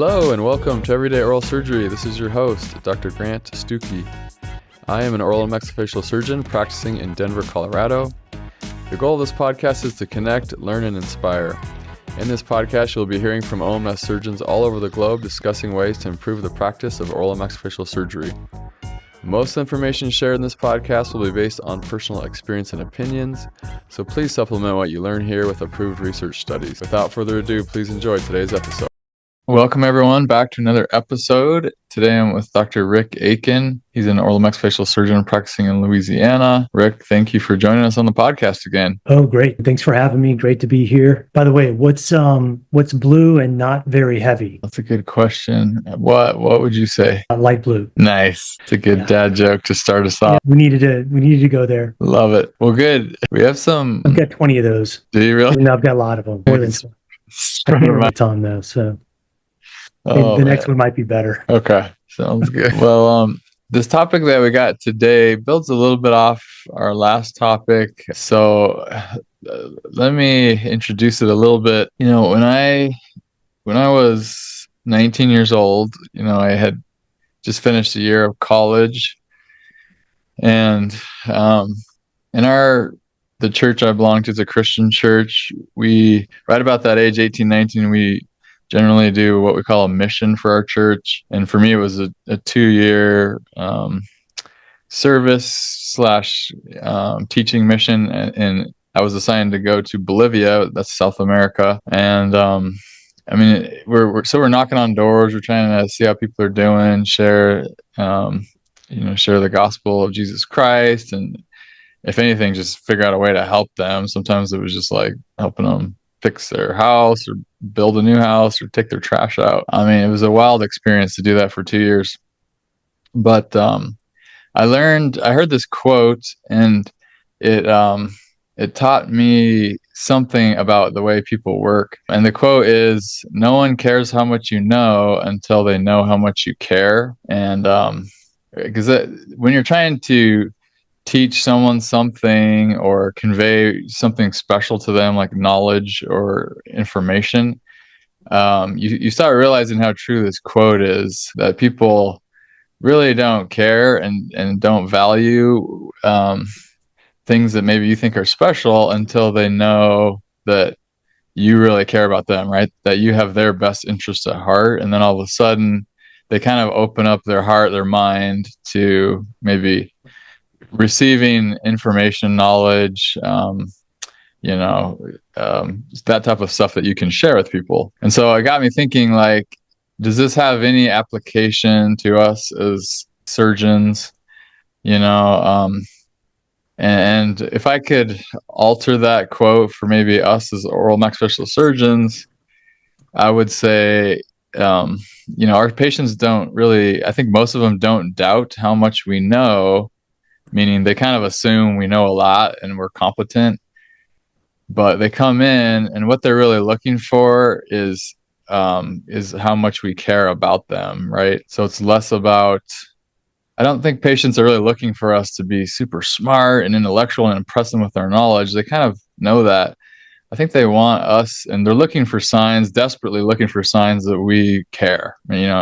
Hello and welcome to Everyday Oral Surgery. This is your host, Dr. Grant Stucki. I am an oral and maxillofacial surgeon practicing in Denver, Colorado. The goal of this podcast is to connect, learn, and inspire. In this podcast, you'll be hearing from OMS surgeons all over the globe discussing ways to improve the practice of oral and maxillofacial surgery. Most information shared in this podcast will be based on personal experience and opinions, so please supplement what you learn here with approved research studies. Without further ado, please enjoy today's episode. Welcome everyone back to another episode. Today I'm with Dr. Rick Akin. He's an oral maxillofacial surgeon practicing in Louisiana. Rick, thank you for joining us on the podcast again. Oh, great. Thanks for having me. Great to be here. By the way, what's blue and not very heavy? That's a good question. What would you say? Light blue. Nice. It's a good dad joke to start us off. Yeah, we needed to go there. Love it. Well, good. We have some. I've got 20 of those. Do you really? And I've got a lot of them. More than some. I can't remember time though, so the next one might be better. Okay. Sounds good. Well, this topic that we got today builds a little bit off our last topic. So let me introduce it a little bit. You know, when I was 19 years old, you know, I had just finished a year of college, and the church I belong to is a Christian church. We, right about that age, 18, 19, we generally do what we call a mission for our church. And for me, it was a 2-year service / teaching mission. And I was assigned to go to Bolivia, that's South America. And I mean, we're knocking on doors. We're trying to see how people are doing, share the gospel of Jesus Christ, and if anything, just figure out a way to help them. Sometimes it was just like helping them fix their house or build a new house or take their trash out. I mean, it was a wild experience to do that for 2 years. But I heard this quote, and it taught me something about the way people work. And the quote is, "No one cares how much you know until they know how much you care." And because when you're trying to teach someone something or convey something special to them, like knowledge or information, you start realizing how true this quote is, that people really don't care and don't value things that maybe you think are special until they know that you really care about them, right? That you have their best interest at heart. And then all of a sudden they kind of open up their heart, their mind to maybe receiving information, knowledge, that type of stuff that you can share with people. And so it got me thinking, like, does this have any application to us as surgeons? And if I could alter that quote for maybe us as oral maxillofacial surgeons, I would say, our patients don't really, I think most of them don't doubt how much we know, meaning they kind of assume we know a lot and we're competent, but they come in and what they're really looking for is how much we care about them, right? So it's less about, I don't think patients are really looking for us to be super smart and intellectual and impress them with our knowledge. They kind of know that. I think they want us, and they're looking for signs, desperately looking for signs that we care,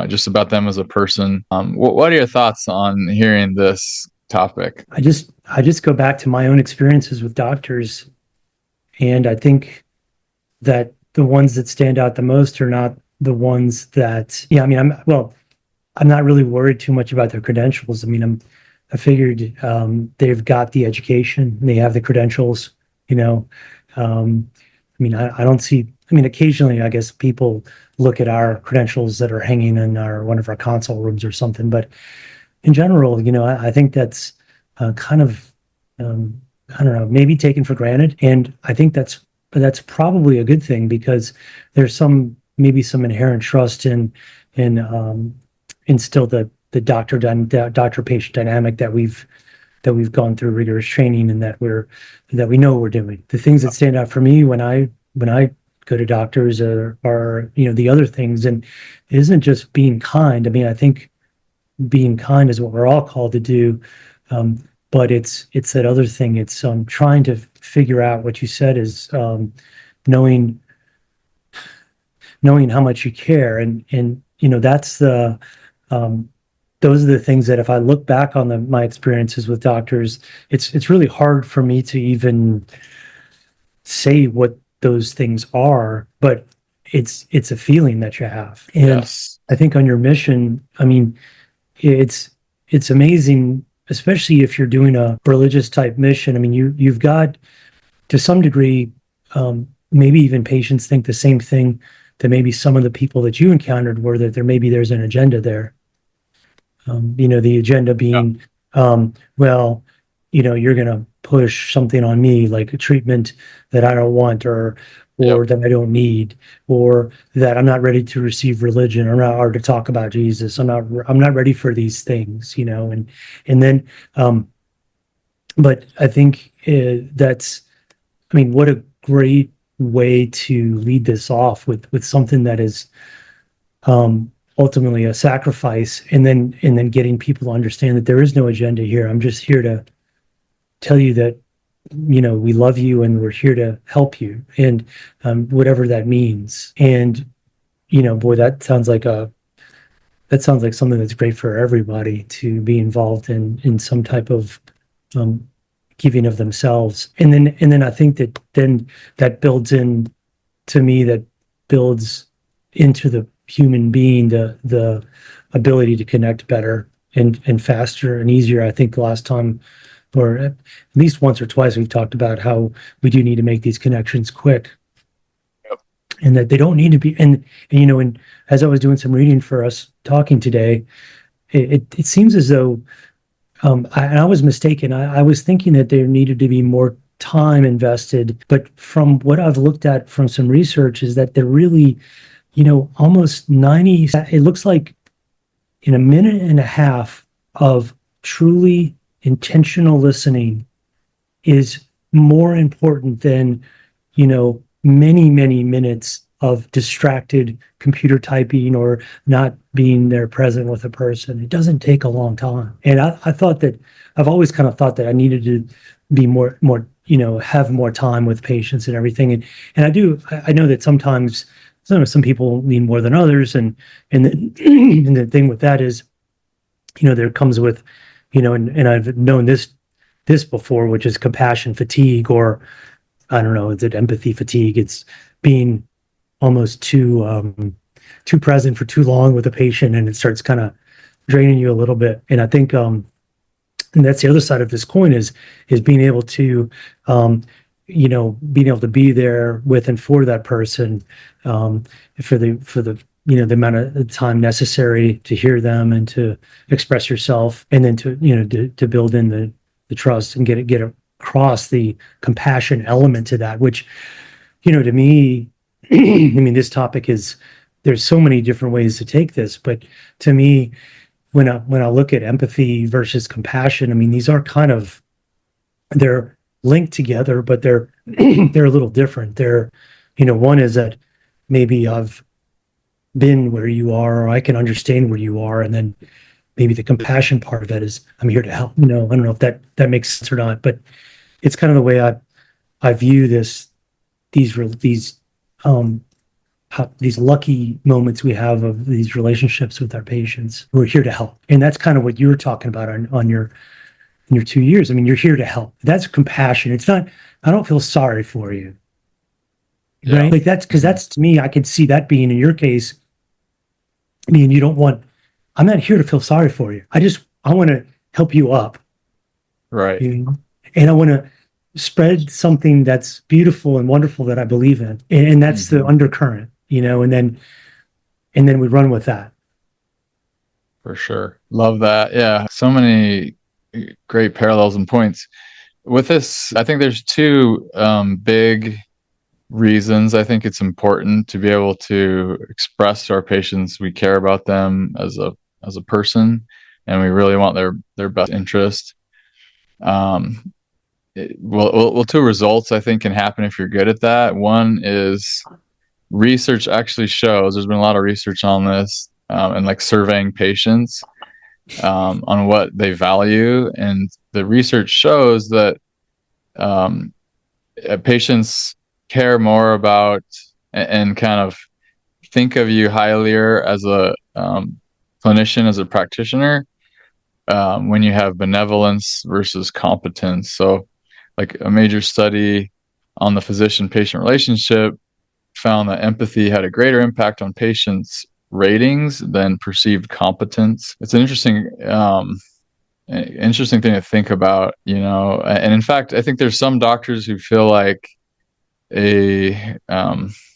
just about them as a person. What are your thoughts on hearing this topic? I just go back to my own experiences with doctors, and I think that the ones that stand out the most are not the ones that, I'm not really worried too much about their credentials. I mean, I figured they've got the education, they have the credentials, I don't see, occasionally I guess people look at our credentials that are hanging in one of our console rooms or something, but in general, I think that's kind of, I don't know, maybe taken for granted. And I think that's probably a good thing, because there's maybe some inherent trust in still the doctor-patient dynamic that we've gone through rigorous training, and that we know what we're doing. The things that stand out for me when I go to doctors are the other things, and it isn't just being kind. I think being kind is what we're all called to do, but it's that other thing. It's trying to figure out what you said is knowing how much you care, and that's um, those are the things that if I look back on my experiences with doctors, it's really hard for me to even say what those things are, but it's a feeling that you have. And Yes. I think on your mission, I mean, it's it's amazing, especially if you're doing a religious type mission. I mean, you've got to some degree, maybe even patients think the same thing that maybe some of the people that you encountered were, that there's an agenda there. The agenda Yeah. being, well, you're going to push something on me, like a treatment that I don't want, Yep. or that I don't need, or that I'm not ready to receive religion, or to talk about Jesus. I'm not ready for these things, and then, um, but I think I mean, what a great way to lead this off with something that is, ultimately a sacrifice, and then getting people to understand that there is no agenda here. I'm just here to tell you that we love you and we're here to help you, and whatever that means. And boy, that sounds like something that's great for everybody to be involved in some type of, um, giving of themselves. And then I think that builds in, to me, that builds into the human being the ability to connect better and faster and easier. I think the last time, or at least once or twice, we've talked about how we do need to make these connections quick, Yep. and that they don't need to be. And as I was doing some reading for us talking today, it seems as though, and I was mistaken. I was thinking that there needed to be more time invested, but from what I've looked at from some research, is that they're really, almost 90, it looks like in a minute and a half of truly intentional listening is more important than, many, many minutes of distracted computer typing or not being there present with a person. It doesn't take a long time. And I thought that I've always kind of thought that I needed to be more, have more time with patients and everything. And I do, I know that sometimes some people need more than others. And and the thing with that is, there comes with, and I've known this before, which is compassion fatigue, or I don't know, is it empathy fatigue? It's being almost too present for too long with a patient, and it starts kind of draining you a little bit. And I think, and that's the other side of this coin, is being able to, being able to be there with and for that person, um, for the the amount of time necessary to hear them and to express yourself, and then to build in the trust and get across the compassion element to that, which, to me, I mean, this topic is, there's so many different ways to take this, but to me, when I look at empathy versus compassion, I mean, these are kind of, they're linked together, but they're they're a little different. One is that maybe I've been where you are, or I can understand where you are, and then maybe the compassion part of it is I'm here to help. I don't know if that makes sense or not, but it's kind of the way I view these um these lucky moments we have of these relationships with our patients. We're here to help, and that's kind of what you were talking about on your in your 2 years. I mean, you're here to help. That's compassion. It's not, I don't feel sorry for you, Yeah. right? Like that's, because Hmm. that's, to me, I could see that being in your case. I mean, I'm not here to feel sorry for you. I want to help you up, Right. and I want to spread something that's beautiful and wonderful that I believe in. And that's the Hmm. undercurrent, and then we run with that. For sure. Love that. Yeah. So many great parallels and points. With this, I think there's two big reasons I think it's important to be able to express to our patients we care about them as a person, and we really want their best interest. Um, two results I think can happen if you're good at that. One is research actually shows there's been a lot of research on this, and like surveying patients on what they value, and the research shows that um, patients care more about and kind of think of you highlier clinician, as a practitioner, when you have benevolence versus competence. So, like a major study on the physician-patient relationship found that empathy had a greater impact on patients' ratings than perceived competence. It's an interesting thing to think about, you know. And in fact, I think there's some doctors who feel like a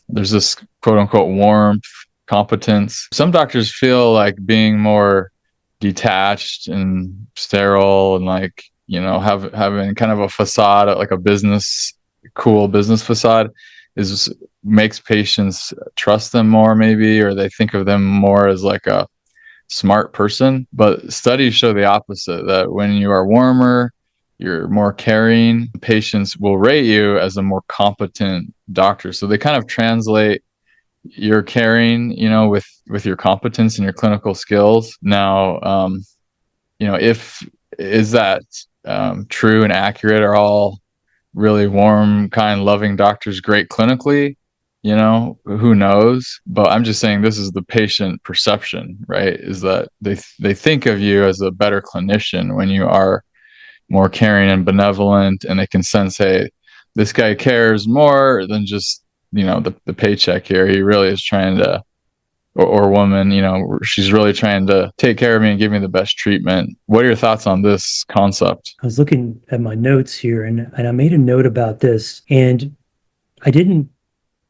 there's this quote unquote warmth, competence. Some doctors feel like being more detached and sterile and, like, you know, having kind of a facade, like a cool business facade, is makes patients trust them more, maybe, or they think of them more as like a smart person. But studies show the opposite, that when you are warmer, you're more caring, patients will rate you as a more competent doctor. So they kind of translate your caring, you know, with your competence and your clinical skills. Now, you know, if is that true and accurate? Are all really warm, kind, loving doctors great clinically? You know, who knows? But I'm just saying, this is the patient perception, right? Is that they think of you as a better clinician when you are more caring and benevolent, and they can sense, hey, this guy cares more than just, you know, the paycheck here. He really is trying to, or woman, you know, she's really trying to take care of me and give me the best treatment. What are your thoughts on this concept? I was looking at my notes here, and I made a note about this, and I didn't,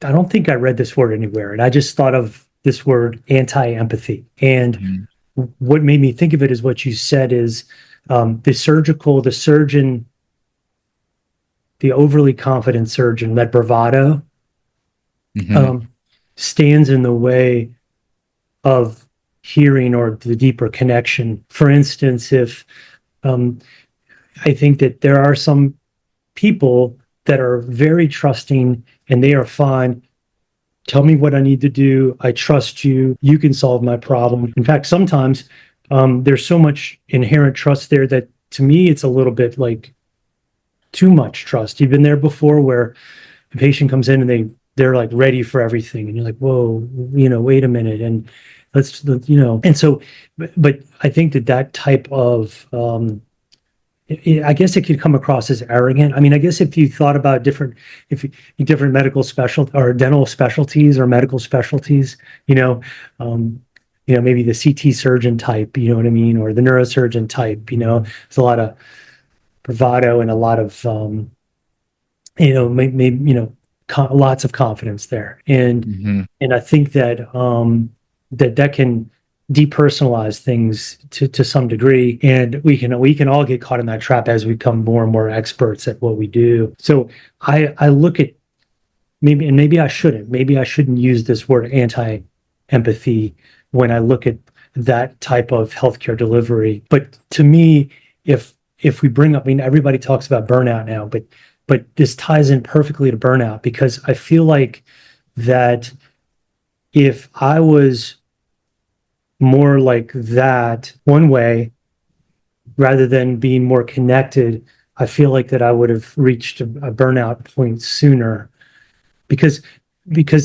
I don't think I read this word anywhere. And I just thought of this word anti-empathy. And Mhm. what made me think of it is what you said is the surgeon, the overly confident surgeon, that bravado, Mhm. um, stands in the way of hearing or the deeper connection. For instance, if um, I think that there are some people that are very trusting and they are fine. Tell me what I need to do. I trust you. You can solve my problem. In fact, sometimes there's so much inherent trust there that to me, it's a little bit like too much trust. You've been there before where a patient comes in and they're like ready for everything. And you're like, whoa, you know, wait a minute. And you know, and so, but I think that type of, I guess it could come across as arrogant. I mean, I guess if you thought about different medical special or dental specialties or medical specialties, you know, um, maybe the CT surgeon type, you know what I mean, or the neurosurgeon type, you know, there's a lot of bravado and a lot of, maybe, lots of confidence there. Mhm. And I think that that can depersonalize things to some degree, and we can all get caught in that trap as we become more and more experts at what we do. So I look at maybe I shouldn't use this word anti-empathy when I look at that type of healthcare delivery. But to me, if we bring up, I mean, everybody talks about burnout now, but this ties in perfectly to burnout, because I feel like that if I was more like that one way rather than being more connected, I feel like that I would have reached a burnout point sooner, because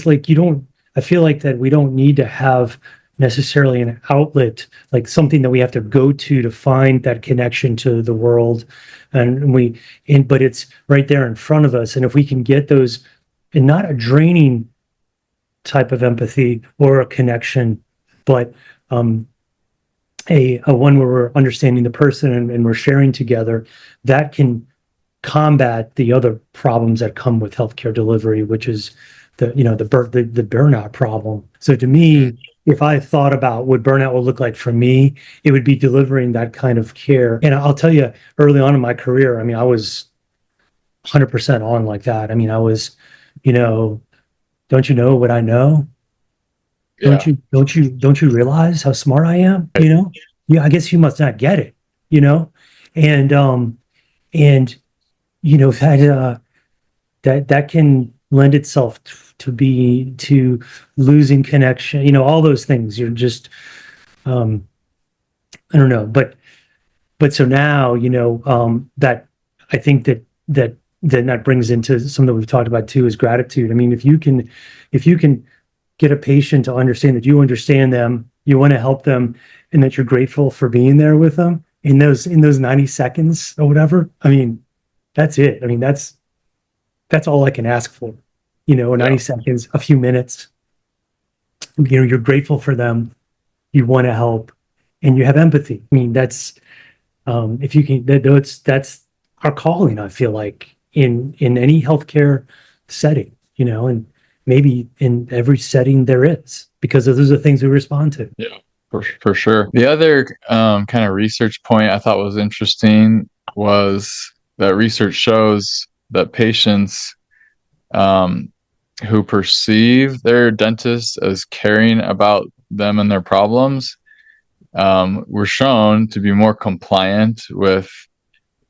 like you don't, I feel like that we don't need to have necessarily an outlet, like something that we have to go to find that connection to the world. But it's right there in front of us. And if we can get those, and not a draining type of empathy or a connection, but a one where we're understanding the person, and we're sharing together, that can combat the other problems that come with healthcare delivery, which is the burnout problem. So to Mhm. me, if I thought about what burnout would look like for me, it would be delivering that kind of care. And I'll tell you, early on in my career, I mean, I was 100% on like that. I mean, I was, you know, don't you know what I know? Yeah. Don't you realize how smart I am? Right. Yeah, I guess you must not get it, you know? And and that can lend itself to losing connection, all those things. You're just um I don't know, but so now, that I think that then that brings into something that we've talked about too, is gratitude. I mean, if you can get a patient to understand that you understand them, you want to help them, and that you're grateful for being there with them in those 90 seconds or whatever. I mean, that's it. I mean, that's all I can ask for. 90 Yeah. seconds, a few minutes. You're grateful for them, you want to help, and you have empathy. I mean, that's if you can, that's our calling. I feel like in any healthcare setting, and maybe in every setting there is, because those are the things we respond to. Yeah, for sure. The other kind of research point I thought was interesting was that research shows that patients um, who perceive their dentist as caring about them and their problems were shown to be more compliant with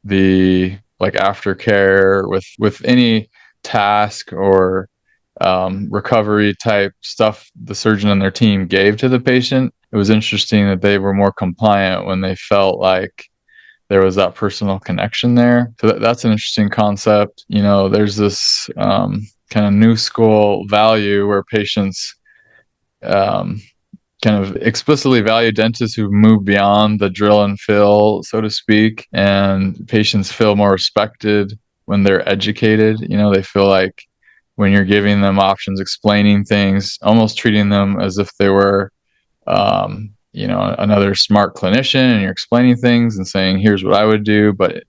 the like aftercare, with any task or recovery type stuff the surgeon and their team gave to the patient. It was interesting that they were more compliant when they felt like there was that personal connection there. So that's an interesting concept. There's this kind of new school value where patients um, kind of explicitly value dentists who move beyond the drill and fill, so to speak, and patients feel more respected when they're educated. They feel like when you're giving them options, explaining things, almost treating them as if they were another smart clinician, and you're explaining things and saying, here's what I would do, but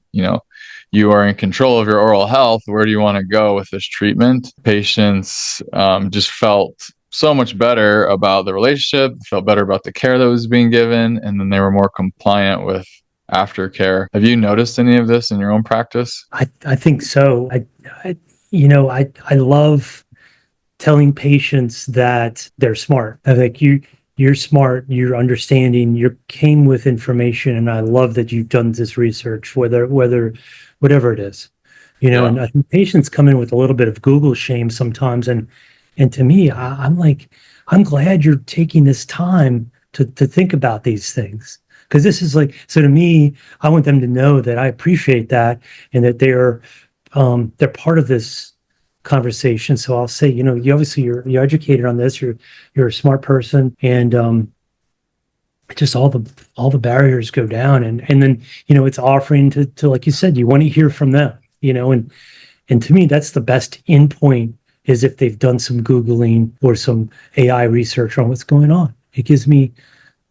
you are in control of your oral health. Where do you want to go with this treatment? Patients just felt so much better about the relationship, felt better about the care that was being given, and then they were more compliant with aftercare. Have you noticed any of this in your own practice? I think so. I love telling patients that they're smart. I think you're smart, you're understanding, you came with information, and I love that you've done this research, whatever it is. Yeah. And I think patients come in with a little bit of Google shame sometimes, and to me, I'm like, I'm glad you're taking this time to think about these things. Because this is like, so to me, I want them to know that I appreciate that, and that they're part of this conversation. So I'll say, you obviously you're educated on this. You're a smart person, and just all the barriers go down, and then it's offering to like you said, you want to hear from them, and to me that's the best endpoint, is if they've done some Googling or some AI research on what's going on. It gives me,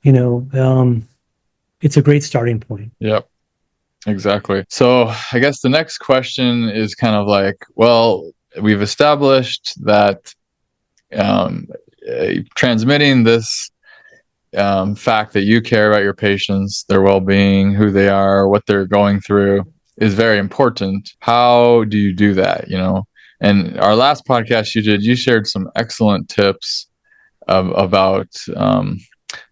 it's a great starting point. Yep. Exactly. So I guess the next question is kind of like, well, we've established that um, transmitting this fact that you care about your patients, their well-being, who they are, what they're going through is very important. How do you do that? And our last podcast you shared some excellent tips about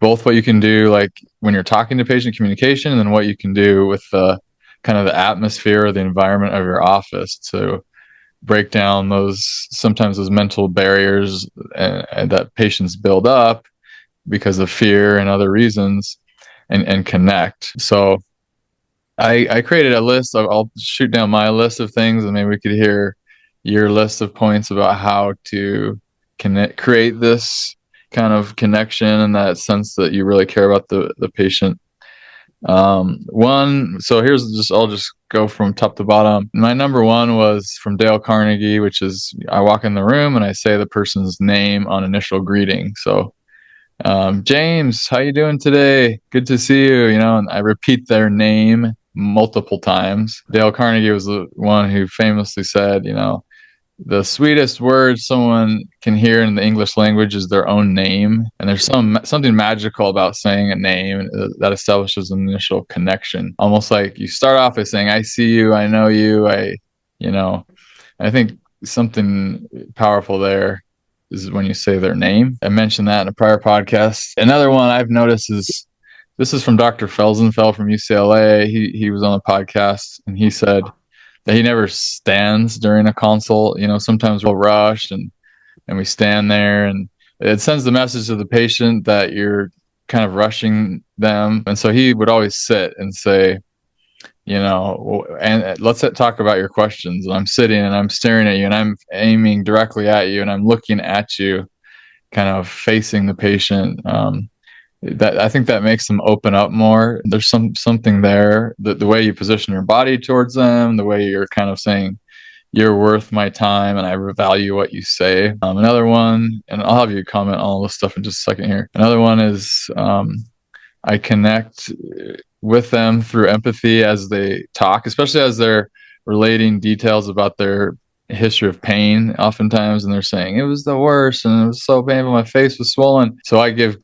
both what you can do, like when you're talking to patient communication, and then what you can do with the kind of the atmosphere or the environment of your office to break down sometimes those mental barriers and that patients build up because of fear and other reasons, and connect. So I created a list. I'll shoot down my list of things, and maybe we could hear your list of points about how to create this kind of connection and that sense that you really care about the patient. So I'll just go from top to bottom. My number one was from Dale Carnegie, which is I walk in the room and I say the person's name on initial greeting. So James, how you doing today? Good to see you. And I repeat their name multiple times. Dale Carnegie was the one who famously said, the sweetest word someone can hear in the English language is their own name. And there's something magical about saying a name that establishes an initial connection. Almost like you start off by saying, I see you, I know you, I think something powerful there is when you say their name. I mentioned that in a prior podcast. Another one I've noticed is, this is from Dr. Felsenfeld from UCLA. He was on the podcast, and he said that he never stands during a consult. Sometimes we'll rush and we stand there, and it sends the message to the patient that you're kind of rushing them. And so he would always sit and say, and let's talk about your questions. And I'm sitting and I'm staring at you and I'm aiming directly at you and I'm looking at you, kind of facing the patient. that I think that makes them open up more. There's something there. The way you position your body towards them, the way you're kind of saying you're worth my time and I value what you say. Another one, and I'll have you comment on all this stuff in just a second here. Another one is I connect with them through empathy as they talk, especially as they're relating details about their history of pain oftentimes, and they're saying it was the worst and it was so painful, my face was swollen. So I give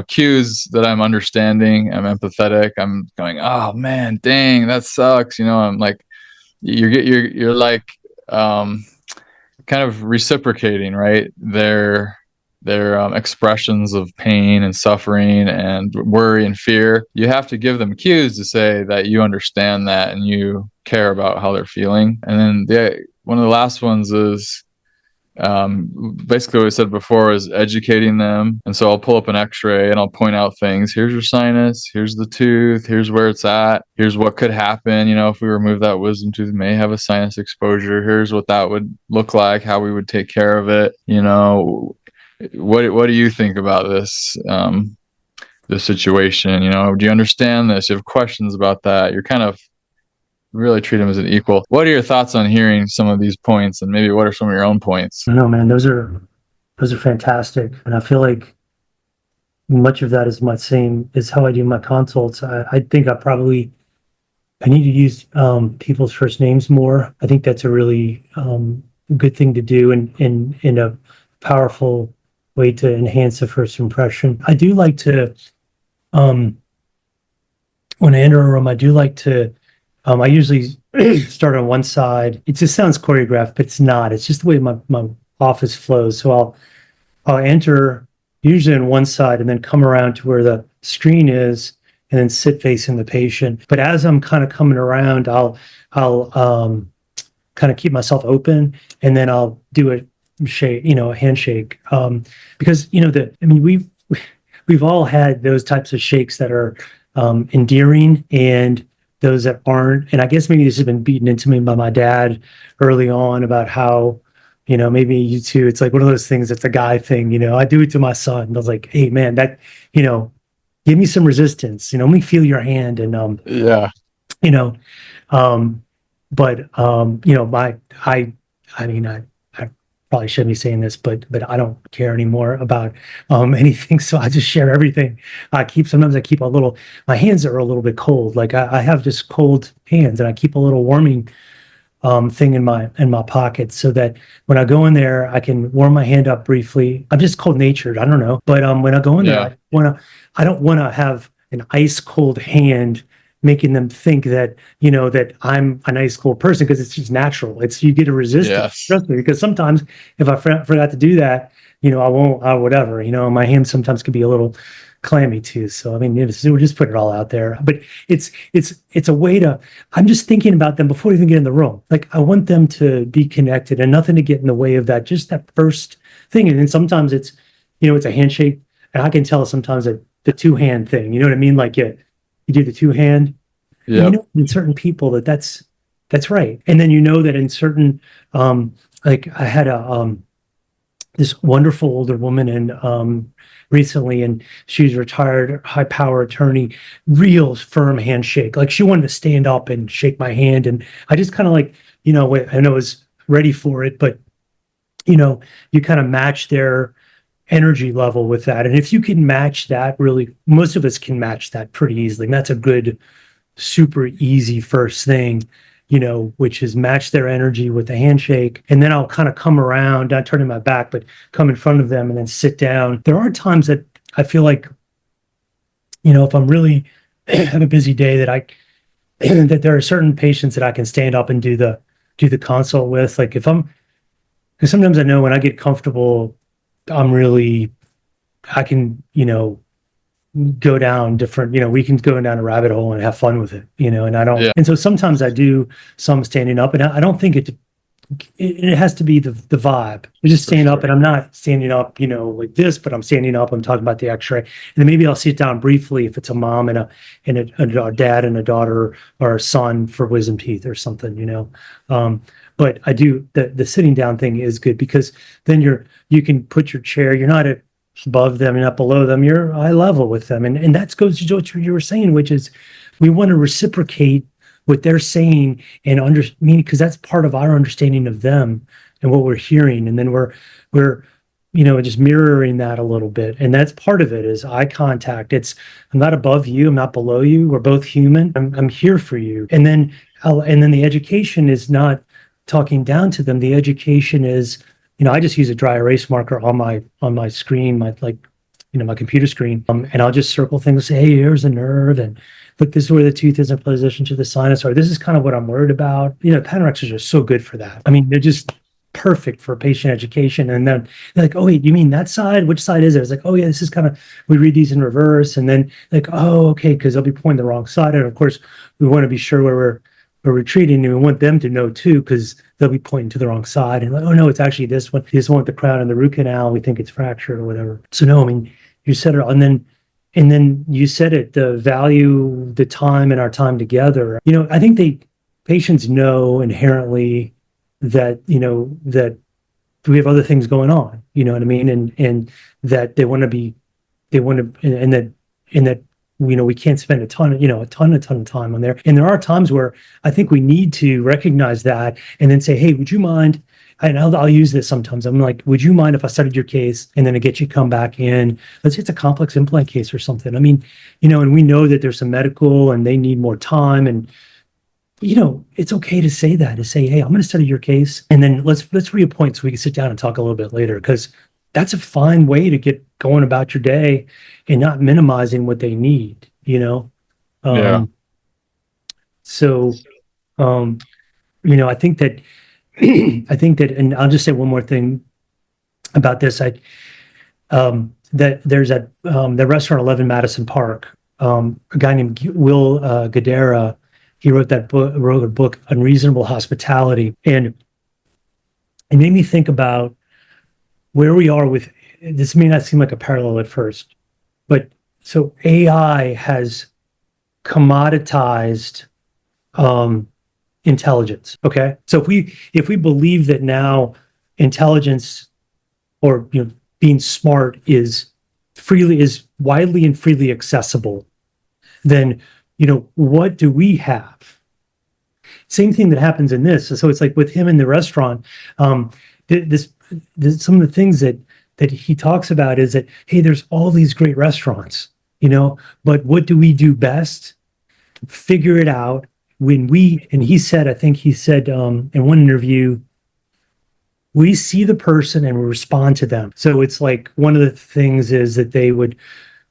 cues that I'm understanding, I'm empathetic, I'm going, oh man, dang, that sucks. I'm like, you're like um kind of reciprocating, right? Their expressions of pain and suffering and worry and fear. You have to give them cues to say that you understand that and you care about how they're feeling. And then one of the last ones is basically what I said before is educating them. And so I'll pull up an x-ray and I'll point out things. Here's your sinus. Here's the tooth. Here's where it's at. Here's what could happen. If we remove that wisdom tooth, may have a sinus exposure. Here's what that would look like, how we would take care of it. What do you think about this situation? Do you understand this? You have questions about that? You're kind of really treat them as an equal. What are your thoughts on hearing some of these points, and maybe what are some of your own points? No, man, those are fantastic, and I feel like much of that is my same is how I do my consults. I think I need to use people's first names more. I think that's a really good thing to do, and in a powerful way to enhance the first impression. I do like to when I enter a room, I do like to I usually start on one side. It just sounds choreographed, but it's not. It's just the way my office flows. So I'll enter usually on one side and then come around to where the screen is and then sit facing the patient. But as I'm kind of coming around, I'll kind of keep myself open, and then I'll do a handshake. Because we've all had those types of shakes that are endearing and those that aren't. And I guess maybe this has been beaten into me by my dad early on about how, maybe you too, it's like one of those things, it's a guy thing. I do it to my son. I was like, hey man, that, give me some resistance, let me feel your hand. And, yeah, I probably shouldn't be saying this, but I don't care anymore about anything. So I just share everything. Sometimes I keep my hands are a little bit cold. Like I have just cold hands, and I keep a little warming thing in my pocket so that when I go in there, I can warm my hand up briefly. I'm just cold natured. I don't know. But when I go in there, I don't want to have an ice cold hand making them think that, that I'm an ice cold person, because it's just natural. You get a resistance. yes, Trust me, because sometimes if I forgot to do that, I won't, whatever, my hands sometimes can be a little clammy too. So, we'll just put it all out there, but it's a way to, I'm just thinking about them before we even get in the room. Like I want them to be connected and nothing to get in the way of that, just that first thing. And then sometimes it's, it's a handshake, and I can tell sometimes that the two hand thing, you know what I mean? Like you do the two hand, yeah, in certain people that's right. And then that in certain, like I had this wonderful older woman and recently, and she was retired, high power attorney, real firm handshake. Like she wanted to stand up and shake my hand. And I just kind of like, I know I was ready for it, but you kind of match their energy level with that. And if you can match that, really, most of us can match that pretty easily. And that's a good, super easy first thing, which is match their energy with the handshake. And then I'll kind of come around, not turning my back, but come in front of them and then sit down. There are times that I feel like, if I'm really have a busy day, that there are certain patients that I can stand up and do the consult with. Like because sometimes I know when I get comfortable, I can, go down different, we can go down a rabbit hole and have fun with it, and I don't, yeah, and so sometimes I do some standing up, and I don't think it has to be the vibe. I just stand up, and I'm not standing up, like this, but I'm standing up, I'm talking about the x-ray, and then maybe I'll sit down briefly if it's a mom and a dad and a daughter or a son for wisdom teeth or something, but I do the sitting down thing is good, because then you can put your chair, you're not above them, you're not below them, you're eye level with them. And that goes to what you were saying, which is we want to reciprocate what they're saying and mean, because that's part of our understanding of them and what we're hearing. And then we're just mirroring that a little bit. And that's part of it is eye contact. I'm not above you, I'm not below you. We're both human. I'm here for you. And then the education is not talking down to them. The education is, I just use a dry erase marker on my screen, my computer screen, and I'll just circle things. Say, hey, here's a nerve, and look, this is where the tooth is in position to the sinus, or this is kind of what I'm worried about. Panorexics are so good for that. I mean, they're just perfect for patient education. And then they're like, oh wait, you mean that side? Which side is it? It's like, oh yeah, this is kind of, we read these in reverse, and then like, oh okay, because they'll be pointing the wrong side, and of course we want to be sure where we're treating, and we want them to know too, because they'll be pointing to the wrong side and like, oh no, it's actually this one with the crown and the root canal, we think it's fractured or whatever. So no, I mean, you said it, and then you said it, the value, the time, and our time together. I think patients know inherently that that we have other things going on. You know what I mean? And that they want to, and that we can't spend a ton of time on there. And there are times where I think we need to recognize that and then say, hey, would you mind? And I'll use this sometimes. I'm like, would you mind if I studied your case and then I get you come back in? Let's say it's a complex implant case or something. I mean, and we know that there's some medical and they need more time, and it's okay to say that, to say, hey, I'm going to study your case, and then let's reappoint so we can sit down and talk a little bit later, because that's a fine way to get going about your day and not minimizing what they need. Yeah. So, I think that, and I'll just say one more thing about this. That there's the restaurant 11 Madison Park, a guy named Will Gadara. He wrote a book, Unreasonable Hospitality. And it made me think about where we are with, this may not seem like a parallel at first, but so AI has commoditized intelligence. Okay. So if we believe that now intelligence, or being smart, is widely and freely accessible, then what do we have? Same thing that happens in this. So it's like with him in the restaurant, this some of the things that he talks about is that, hey, there's all these great restaurants, but what do we do best? Figure it out. And he said, I think he said in one interview, we see the person and we respond to them. So it's like one of the things is that they would,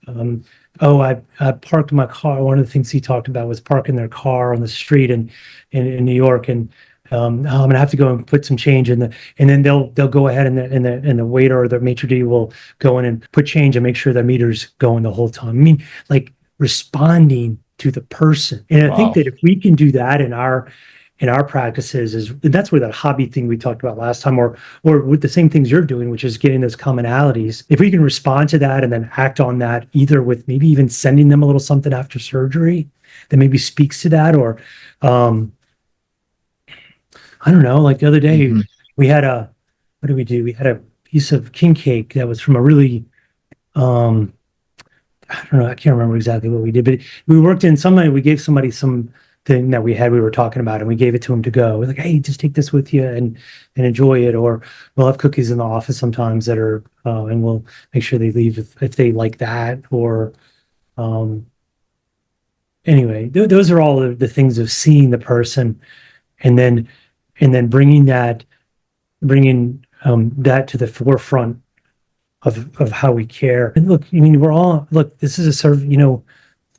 I parked my car. One of the things he talked about was parking their car on the street in New York, and I'm gonna have to go and put some change in and then they'll go ahead, and the waiter or the maitre d' will go in and put change and make sure the meter's going the whole time. I mean, like responding to the person. And I think that if we can do that in our practices, that's where that hobby thing we talked about last time, or with the same things you're doing, which is getting those commonalities. If we can respond to that and then act on that, either with maybe even sending them a little something after surgery that maybe speaks to that, or I don't know, like the other day we had what did we do? We had a piece of king cake that was from a really, I don't know, I can't remember exactly what we did, but we worked in somebody, we gave somebody some thing that we were talking about, and we gave it to him to go. We're like, hey, just take this with you and enjoy it. Or we'll have cookies in the office sometimes that are, and we'll make sure they leave if they like that. Or anyway, those are all the things of seeing the person, and then bringing that to the forefront of how we care. And look, I mean, this is a service,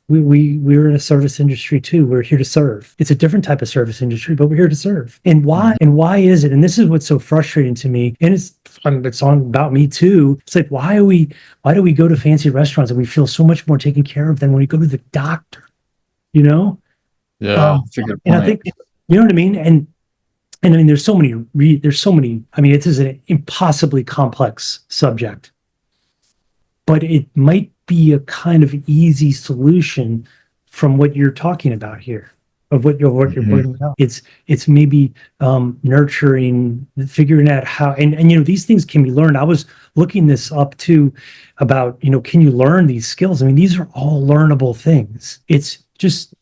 we're in a service industry too. We're here to serve. It's a different type of service industry, but we're here to serve. And why is it? And this is what's so frustrating to me. And it's on about me too. It's like, why do we go to fancy restaurants and we feel so much more taken care of than when we go to the doctor? Yeah, that's a good point. And I think, you know what I mean? And I mean, there's so many, I mean, it is an impossibly complex subject, but it might be a kind of easy solution from what you're talking about here. of what you're Mhm. bringing out. It's maybe nurturing, figuring out how, and these things can be learned. I was looking this up too about, can you learn these skills? I mean, these are all learnable things. It's just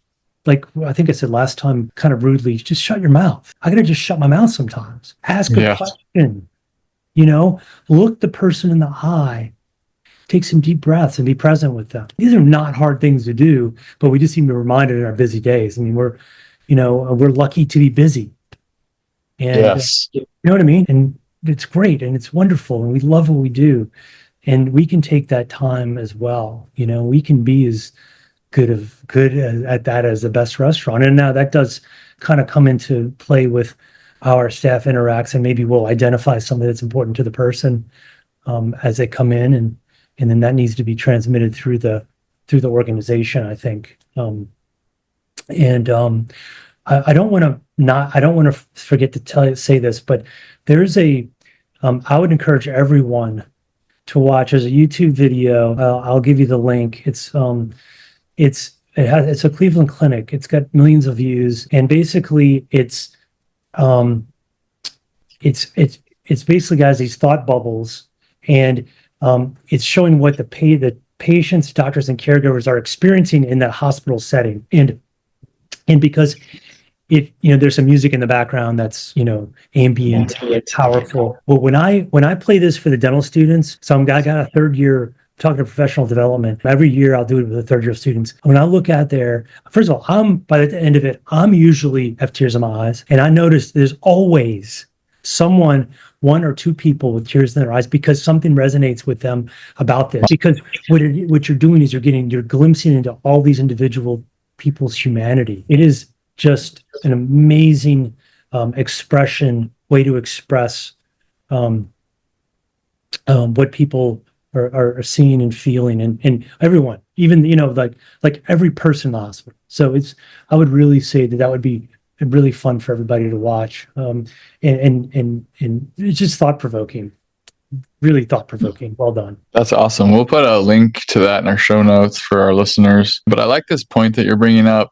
like I think I said last time, kind of rudely, just shut your mouth. I gotta just shut my mouth sometimes. Ask a Yeah. question, you know, look the person in the eye, take some deep breaths and be present with them. These are not hard things to do, but we just seem to be reminded in our busy days. I mean, we're lucky to be busy, and Yes. you know what I mean? And it's great and it's wonderful and we love what we do. And we can take that time as well. We can be as good at that as the best restaurant. And now that does kind of come into play with how our staff interacts, and maybe we'll identify something that's important to the person as they come in, and then that needs to be transmitted through the organization, I think. And I don't want to not I don't want to forget to say this, but there's I would encourage everyone to watch. There's a YouTube video. I'll give you the link. It's a Cleveland clinic. It's got millions of views, and basically um, it's basically, guys, these thought bubbles, and it's showing what the patients, doctors, and caregivers are experiencing in that hospital setting, and because there's some music in the background that's ambient, powerful. Well, when I play this for the dental students, so I got a third year talking to professional development. Every year I'll do it with the third year students. When I look out there, first of all, by the end of it, I'm usually have tears in my eyes, and I notice there's always someone, one or two people with tears in their eyes, because something resonates with them about this. Because what you're doing is you're glimpsing into all these individual people's humanity. It is just an amazing way to express um, what people are seeing and feeling, and everyone, even like every person in the hospital. So I would really say that would be really fun for everybody to watch, and it's just thought provoking, really thought provoking. Well done. That's awesome. We'll put a link to that in our show notes for our listeners. But I like this point that you're bringing up.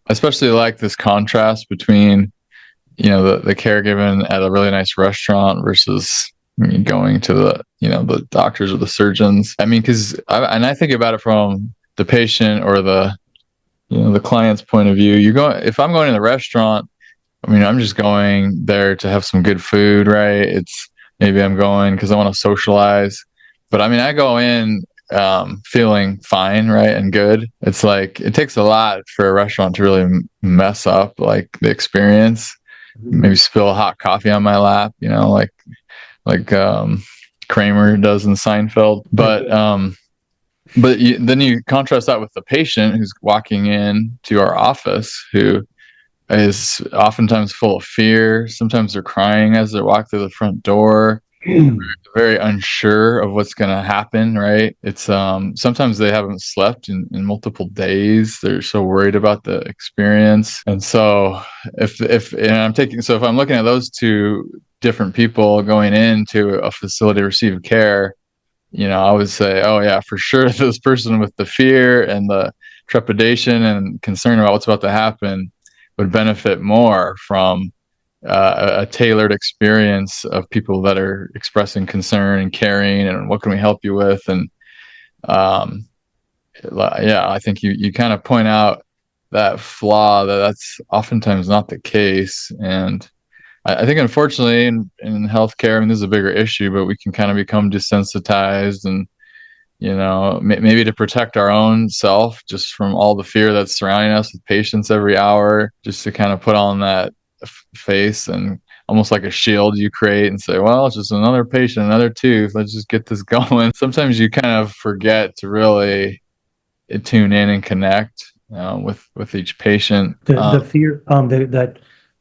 I especially like this contrast between, the caregiving at a really nice restaurant versus going to the doctors or the surgeons. I mean, I think about it from the patient or the client's point of view. If I'm going to the restaurant, I mean, I'm just going there to have some good food, right? Maybe I'm going because I want to socialize. But I mean, I go in feeling fine, right, and good. It's like it takes a lot for a restaurant to really mess up like the experience. Maybe spill hot coffee on my lap, like Kramer does in Seinfeld. But then you contrast that with the patient who's walking in to our office, who is oftentimes full of fear. Sometimes they're crying as they walk through the front door, very unsure of what's going to happen, right? It's sometimes they haven't slept in multiple days. They're so worried about the experience. And so if I'm looking at those two different people going into a facility to receive care, I would say, oh yeah, for sure, this person with the fear and the trepidation and concern about what's about to happen would benefit more from a tailored experience of people that are expressing concern and caring and what can we help you with. And um, yeah, I think you kind of point out that flaw, that's oftentimes not the case. And I think unfortunately in healthcare, I mean, this is a bigger issue, but we can kind of become desensitized and maybe to protect our own self just from all the fear that's surrounding us with patients every hour, just to kind of put on that face and almost like a shield you create and say, well, it's just another patient, another tooth, let's just get this going. Sometimes you kind of forget to really tune in and connect with each patient. The fear,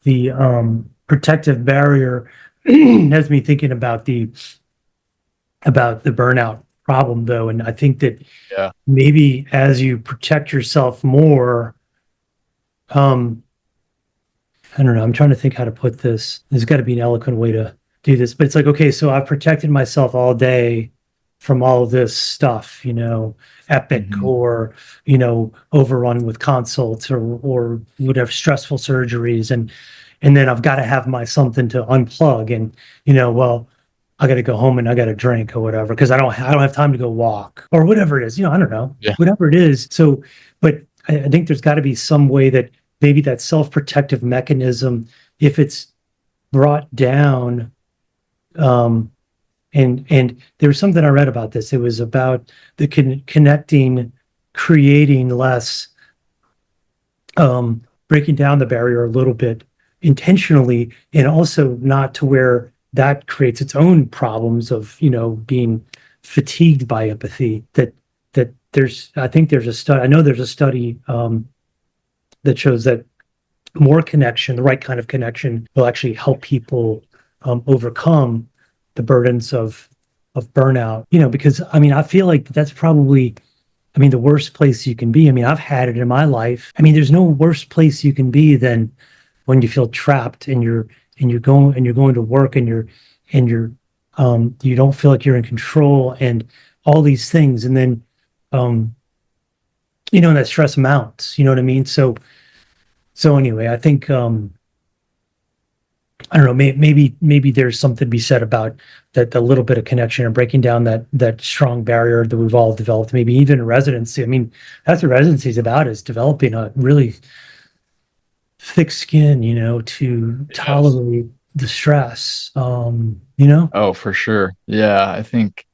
the protective barrier has me thinking about the burnout problem, though. And I think that Yeah. maybe as you protect yourself more, um, I don't know, I'm trying to think how to put this. There's got to be an eloquent way to do this, but it's like, okay, so I've protected myself all day. from all this stuff, epic Hmm. or, overrun with consults or whatever, stressful surgeries. And then I've got to have my something to unplug and, well, I got to go home and I got to drink or whatever, because I don't have time to go walk or whatever it is, I don't know, Yeah. whatever it is. So, but I think there's got to be some way that maybe that self-protective mechanism, if it's brought down, um, and there was something I read about this. It was about the connecting, creating less, breaking down the barrier a little bit intentionally, and also not to where that creates its own problems of, being fatigued by empathy. That there's, I think there's a study, I know there's a study, that shows that more connection, the right kind of connection, will actually help people, overcome the burdens of burnout. Because I mean, I feel like that's probably, I mean, the worst place you can be. I mean, I've had it in my life. I mean, there's no worse place you can be than when you feel trapped and you're going to work and you don't feel like you're in control and all these things. And then, um, that stress mounts. You know what I mean? So anyway, I think, I don't know, maybe there's something to be said about that, the little bit of connection and breaking down that strong barrier that we've all developed, maybe even in residency. I mean, that's what residency is about, is developing a really thick skin, to Yes. tolerate the stress. You know? Oh, for sure. Yeah, I think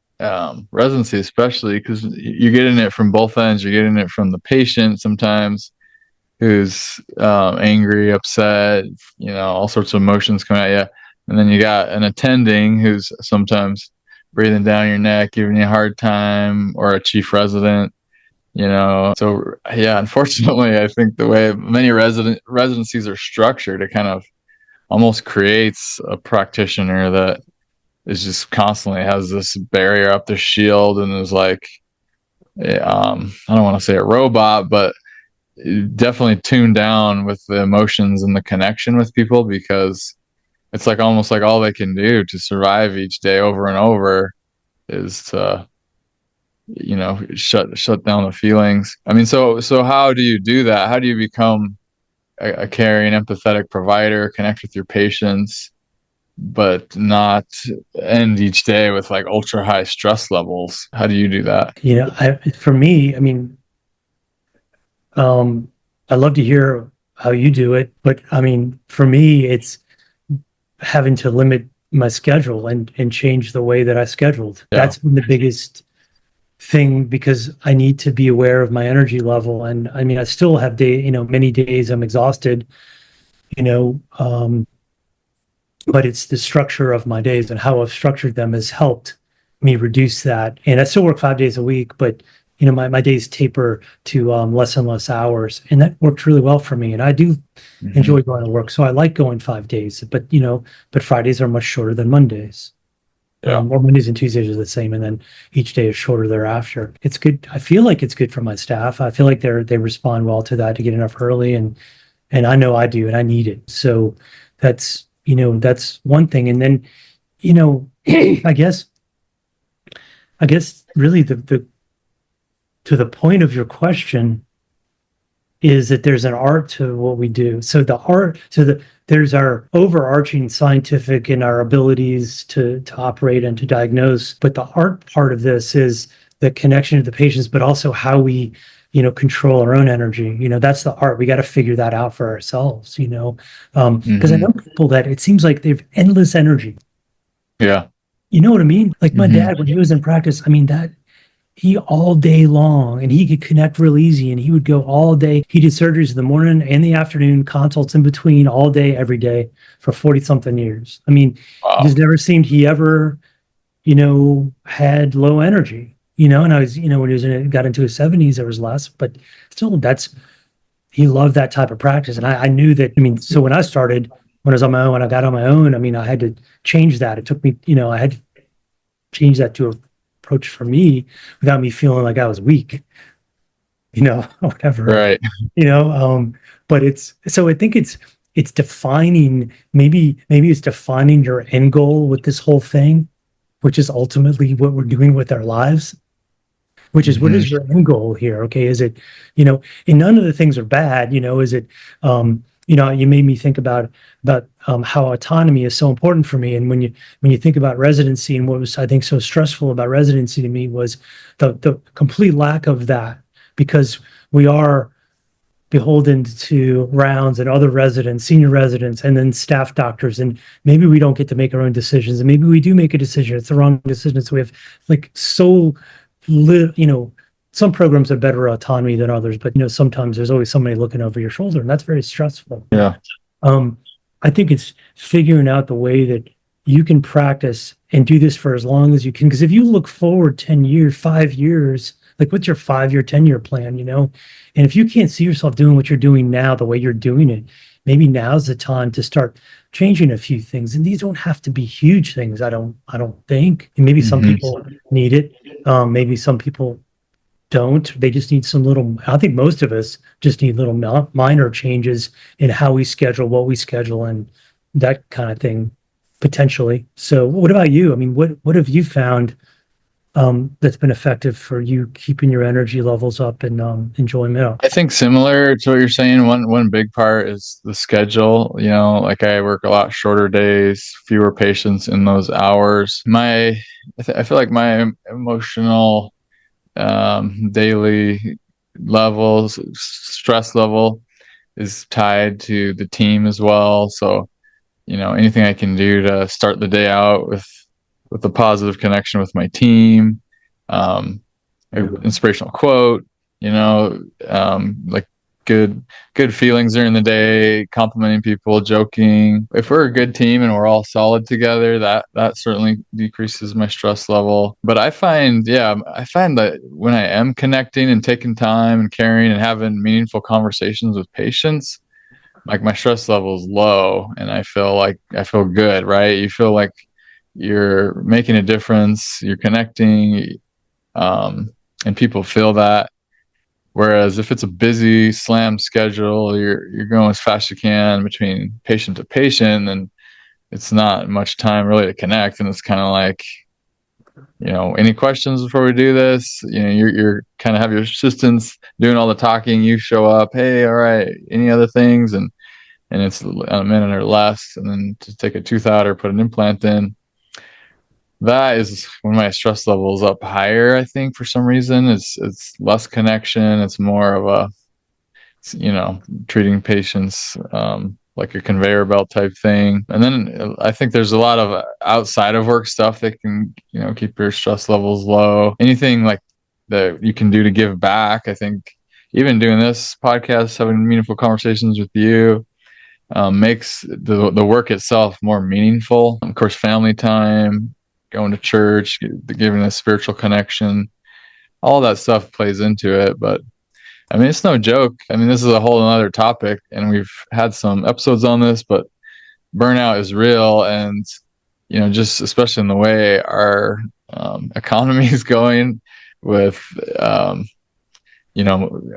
residency, especially because you're getting it from both ends. You're getting it from the patient sometimes, who's angry, upset, all sorts of emotions coming at you. And then you got an attending who's sometimes breathing down your neck, giving you a hard time, or a chief resident. So yeah, unfortunately, I think the way many residencies are structured, it kind of almost creates a practitioner that is just constantly has this barrier up their shield and is like, I don't want to say a robot, but definitely tuned down with the emotions and the connection with people, because it's like almost like all they can do to survive each day over and over is to shut down the feelings. I mean, so how do you do that? How do you become a caring, empathetic provider, connect with your patients, but not end each day with like ultra high stress levels? How do you do that? For me, I mean, I love to hear how you do it, but I mean, for me, it's having to limit my schedule and change the way that I scheduled. Yeah. That's been the biggest thing, because I need to be aware of my energy level. And I mean, I still have many days I'm exhausted, you know, um, but it's the structure of my days and how I've structured them has helped me reduce that. And I still work 5 days a week, but my days taper to, less and less hours, and that worked really well for me. And I do Hmm. enjoy going to work, so I like going 5 days. But Fridays are much shorter than Mondays. Yeah. Or Mondays and Tuesdays are the same, and then each day is shorter thereafter. It's good. I feel like it's good for my staff. I feel like they respond well to that, to get enough early, and I know I do, and I need it. So that's one thing. And then, I guess really the to the point of your question is that there's an art to what we do. So there's our overarching scientific and our abilities to operate and to diagnose, but the art part of this is the connection to the patients, but also how we, control our own energy. That's the art. We got to figure that out for ourselves. Because I Hmm. know people that it seems like they have endless energy. Yeah. You know what I mean? Like my Hmm. dad, when he was in practice, I mean, that he all day long, and he could connect real easy, and he would go all day. He did surgeries in the morning and the afternoon, consults in between, all day every day for 40 something years. I mean, it Wow. just never seemed he ever, had low energy. And I was, when he got into his 70s, there was less, but still, he loved that type of practice. And I knew that. I mean, so when I started, when I was on my own, when I got on my own, I mean, I had to change that. It took me, I had to change that to a approach for me without me feeling like I was weak, whatever, Right. you know. But I think it's defining, maybe it's defining your end goal with this whole thing. which is ultimately what we're doing with our lives, which is, what Hmm. is your end goal here? Okay. Is it, and none of the things are bad, is it, you made me think about how autonomy is so important for me. And when you think about residency, and what was, I think, so stressful about residency to me was the complete lack of that, because we are beholden to rounds and other residents, senior residents, and then staff doctors. And maybe we don't get to make our own decisions. And maybe we do make a decision. It's the wrong decision. So we have like so little, some programs have better autonomy than others, but sometimes there's always somebody looking over your shoulder, and that's very stressful. Yeah. Um, I think it's figuring out the way that you can practice and do this for as long as you can. Because if you look forward 10 years, 5 years, like what's your 5-year, 10-year plan, And if you can't see yourself doing what you're doing now, the way you're doing it, maybe now's the time to start changing a few things. And these don't have to be huge things, I don't think. And maybe some Hmm. people need it. Maybe some people don't. They just need some little, I think most of us just need little minor changes in how we schedule, what we schedule, and that kind of thing, potentially. So what about you? I mean, what have you found that's been effective for you keeping your energy levels up and enjoying it? I think similar to what you're saying, one big part is the schedule. Like I work a lot shorter days, fewer patients in those hours. I feel like my emotional daily levels, stress level is tied to the team as well. So, anything I can do to start the day out with a positive connection with my team, um, an inspirational quote, like good feelings during the day, complimenting people, joking. If we're a good team and we're all solid together, that certainly decreases my stress level. But I find that when I am connecting and taking time and caring and having meaningful conversations with patients, like my stress level is low and I feel good, right? You feel like you're making a difference, you're connecting, um, and people feel that. Whereas if it's a busy slam schedule, you're going as fast as you can between patient to patient, and it's not much time really to connect. And it's kind of like, any questions before we do this? You're kind of have your assistants doing all the talking. You show up, hey, all right, any other things? And it's a minute or less, and then to take a tooth out or put an implant in. That is when my stress level is up higher. I think for some reason it's less connection. It's more of a treating patients like a conveyor belt type thing. And then I think there's a lot of outside of work stuff that can keep your stress levels low. Anything like that you can do to give back. I think even doing this podcast, having meaningful conversations with you, makes the work itself more meaningful. Of course, family time, going to church, giving a spiritual connection, all that stuff plays into it. But I mean, it's no joke. I mean, this is a whole other topic, and we've had some episodes on this, but burnout is real. And, just especially in the way our economy is going with,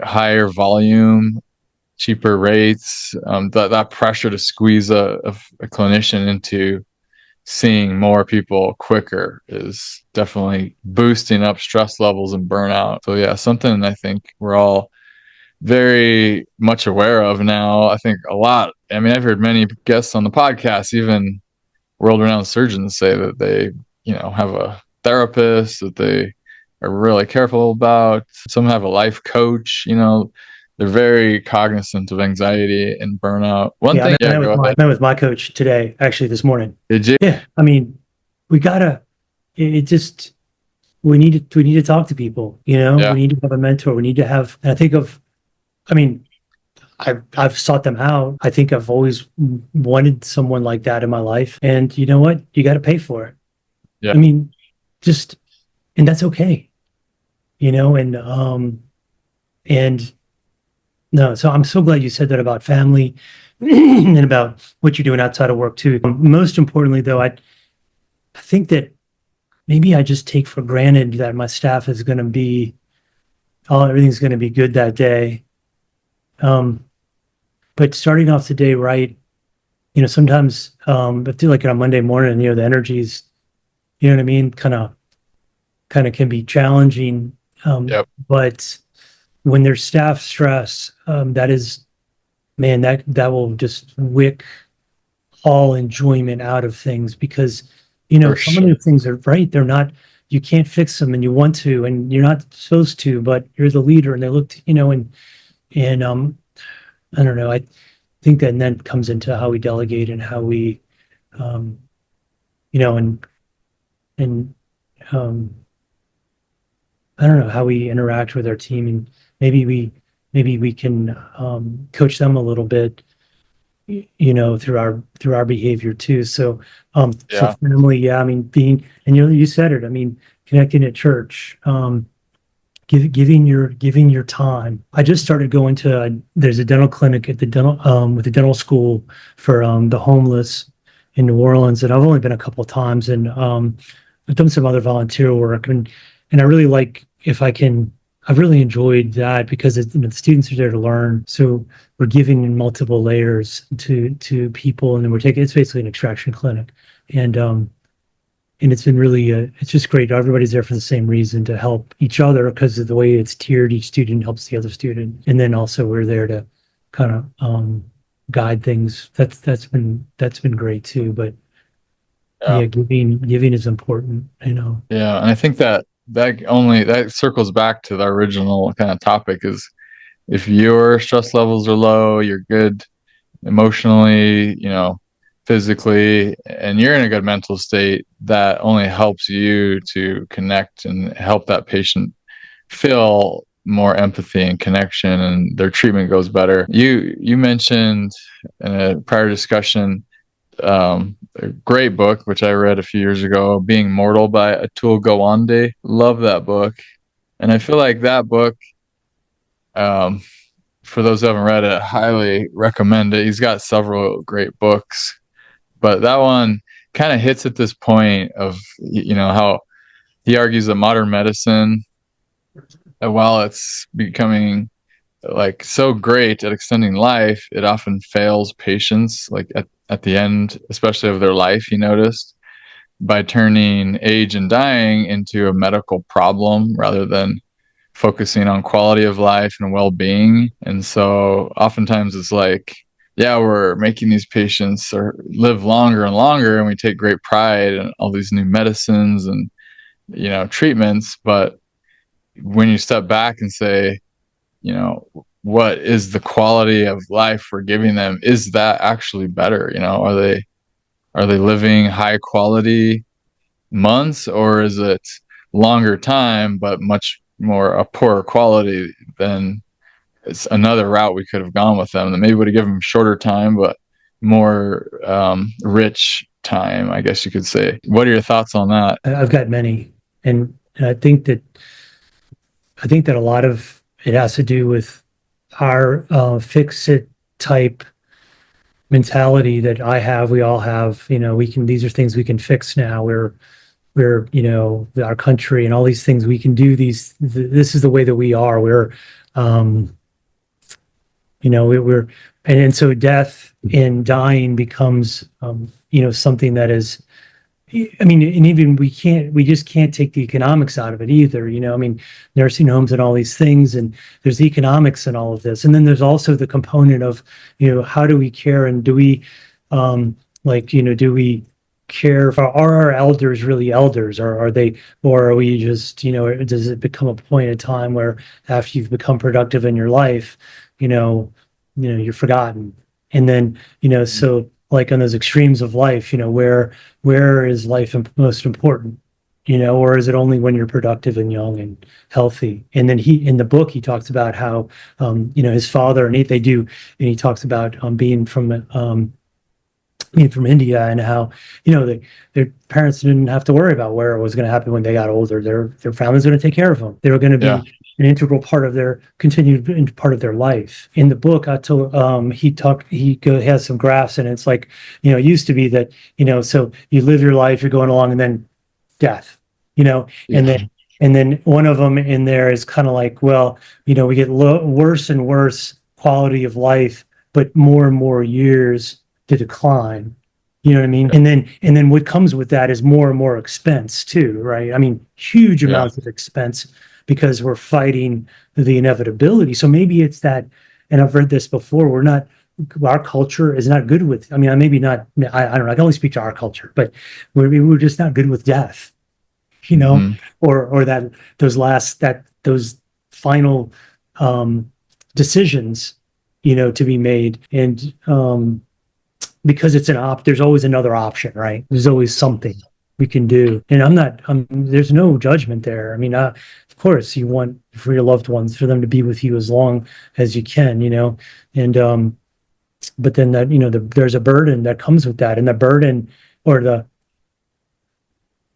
higher volume, cheaper rates, that pressure to squeeze a clinician into seeing more people quicker is definitely boosting up stress levels and burnout. So yeah, something I think we're all very much aware of now. I think a lot. I mean, I've heard many guests on the podcast, even world-renowned surgeons, say that they, have a therapist that they are really careful about. Some have a life coach. They're very cognizant of anxiety and burnout. One Yeah, I thing, yeah, met with go my ahead. met with my coach today, actually this morning. Did you? Yeah, I mean, we gotta. It just we need to talk to people. Yeah, We need to have a mentor. We need to have. And I think of. I mean, I've sought them out. I think I've always wanted someone like that in my life. And you know what? You got to pay for it. yeah, I mean, just and that's okay. And no, so I'm so glad you said that about family and about what you're doing outside of work too. Most importantly, though, I think that maybe I just take for granted that my staff is going to be, everything's going to be good that day. Um, but starting off the day right, sometimes I feel like on a Monday morning, the energy's You know what I mean? Kind of can be challenging. Yep. But when there's staff stress, that is, man, that will just wick all enjoyment out of things because, For some of sure. the things are right. They're not, you can't fix them and you want to, and you're not supposed to, but you're the leader and they look, and I don't know. I think that and then comes into how we delegate and how we, um, and, um, I don't know how we interact with our team, and maybe we maybe we can coach them a little bit, through our behavior too. So Yeah. family, yeah, I mean, being, and you said it, I mean, connecting at church, giving your time. I just started going to there's a dental clinic at the dental with the dental school for the homeless in New Orleans, and I've only been a couple of times, and I've done some other volunteer work, and I really like if I can. I've really enjoyed that because the students are there to learn. So we're giving in multiple layers to people, and then we're taking, it's basically an extraction clinic, and it's been really it's just great. Everybody's there for the same reason, to help each other, because of the way it's tiered. Each student helps the other student, and then also we're there to kind of guide things. That's been great too. But Yeah. yeah, giving is important, Yeah. And I think that circles back to the original kind of topic is if your stress levels are low, you're good emotionally, physically, and you're in a good mental state, that only helps you to connect and help that patient feel more empathy and connection, and their treatment goes better. You mentioned in a prior discussion a great book which I read a few years ago, Being Mortal by Atul Gawande. Love that book. And I feel like that book, um, for those who haven't read it, highly recommend it. He's got several great books, but that one kind of hits at this point of how he argues that modern medicine, while it's becoming like so great at extending life, it often fails patients like at the end, especially of their life, he noticed, by turning age and dying into a medical problem rather than focusing on quality of life and well-being. And so oftentimes it's like, yeah, we're making these patients or live longer and longer, and we take great pride in all these new medicines and treatments, but when you step back and say, what is the quality of life we're giving them, is that actually better? Are they living high quality months, or is it longer time but much more a poorer quality? Than it's another route we could have gone with them that maybe would have given them shorter time but more rich time, I guess you could say. What are your thoughts on that? I've got many, and I think that a lot of it has to do with our fix it type mentality that I have, we all have. These are things we can fix now. We're our country and all these things we can do. This is the way that we are. Um, we're and so death and dying becomes something that is, I mean, and even we just can't take the economics out of it either. I mean, nursing homes and all these things, and there's economics in all of this. And then there's also the component of, how do we care, and do we, do we care for, are our elders really elders, or are they, or are we just, does it become a point in time where after you've become productive in your life, you know, you're forgotten. And then, so like on those extremes of life, where is life most important, or is it only when you're productive and young and healthy? And then in the book, he talks about how, his father, and they do, and he talks about being from India, and how, their parents didn't have to worry about where it was going to happen when they got older. Their family's going to take care of them. They were going to Yeah. be an integral part of their continued part of their life. In the book, he has some graphs, and it's like, it used to be that, so you live your life, you're going along, and then death, and Yeah. then one of them in there is kind of like, well, we get worse and worse quality of life, but more and more years to decline, You know what I mean? And then what comes with that is more and more expense too, right? I mean, huge Yeah. amounts of expense because we're fighting the inevitability. So maybe it's that, and I've read this before, our culture is not good with, I mean, maybe not, I don't know, I can only speak to our culture, but we're just not good with death, you know, Hmm. or those final decisions, to be made. And because it's there's always another option, right? There's always something we can do. And there's no judgment there. I mean, of course you want for your loved ones, for them to be with you as long as you can, and, but then that, there's a burden that comes with that. And the burden, or